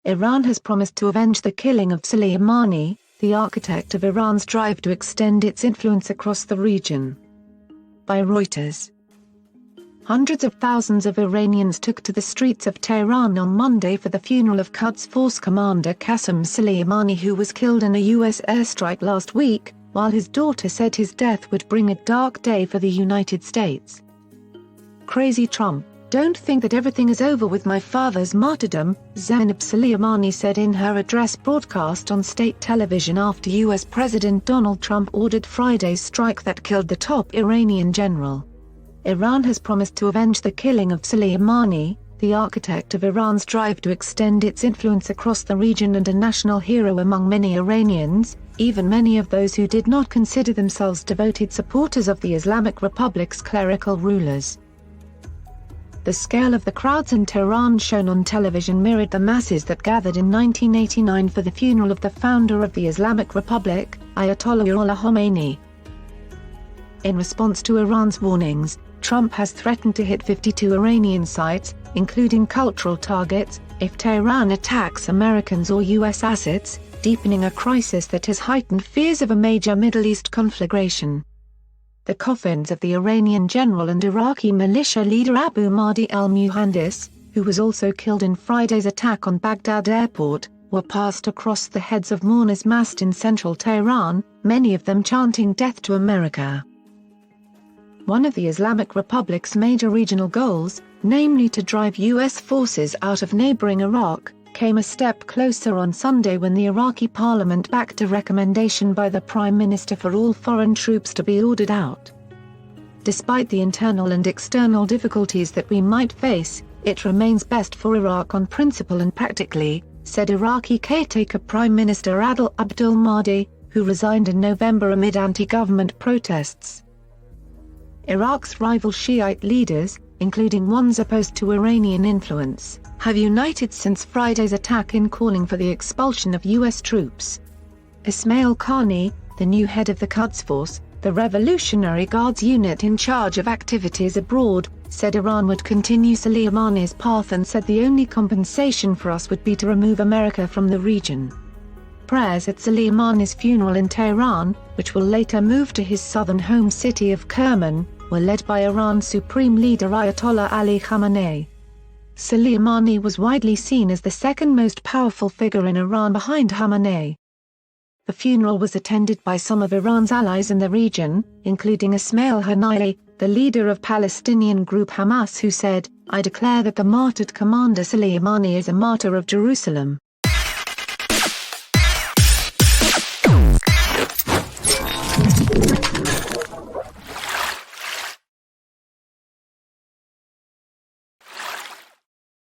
Iran has promised to avenge the killing of Soleimani, the architect of Iran's drive to extend its influence across the region. By Reuters. Hundreds of thousands of Iranians took to the streets of Tehran on Monday for the funeral of Quds Force commander Qasem Soleimani, who was killed in a U.S. airstrike last week, while his daughter said his death would bring a dark day for the United States. Crazy Trump, don't think that everything is over with my father's martyrdom, Zainab Soleimani said in her address broadcast on state television after U.S. President Donald Trump ordered Friday's strike that killed the top Iranian general. Iran has promised to avenge the killing of Soleimani, the architect of Iran's drive to extend its influence across the region and a national hero among many Iranians, even many of those who did not consider themselves devoted supporters of the Islamic Republic's clerical rulers. The scale of the crowds in Tehran shown on television mirrored the masses that gathered in 1989 for the funeral of the founder of the Islamic Republic, Ayatollah Khomeini. In response to Iran's warnings, Trump has threatened to hit 52 Iranian sites, including cultural targets, if Tehran attacks Americans or U.S. assets, deepening a crisis that has heightened fears of a major Middle East conflagration. The coffins of the Iranian general and Iraqi militia leader Abu Mahdi al-Muhandis, who was also killed in Friday's attack on Baghdad airport, were passed across the heads of mourners massed in central Tehran, many of them chanting "Death to America." One of the Islamic Republic's major regional goals, namely to drive U.S. forces out of neighboring Iraq, came a step closer on Sunday when the Iraqi parliament backed a recommendation by the Prime Minister for all foreign troops to be ordered out. Despite the internal and external difficulties that we might face, it remains best for Iraq on principle and practically, said Iraqi caretaker Prime Minister Adel Abdul Mahdi, who resigned in November amid anti-government protests. Iraq's rival Shiite leaders, including ones opposed to Iranian influence, have united since Friday's attack in calling for the expulsion of U.S. troops. Ismail Qani, the new head of the Quds Force, the Revolutionary Guards unit in charge of activities abroad, said Iran would continue Soleimani's path and said the only compensation for us would be to remove America from the region. Prayers at Soleimani's funeral in Tehran, which will later move to his southern home city of Kerman, were led by Iran's supreme leader Ayatollah Ali Khamenei. Soleimani was widely seen as the second most powerful figure in Iran behind Khamenei. The funeral was attended by some of Iran's allies in the region, including Ismail Haniyeh, the leader of Palestinian group Hamas, who said, "I declare that the martyred commander Soleimani is a martyr of Jerusalem."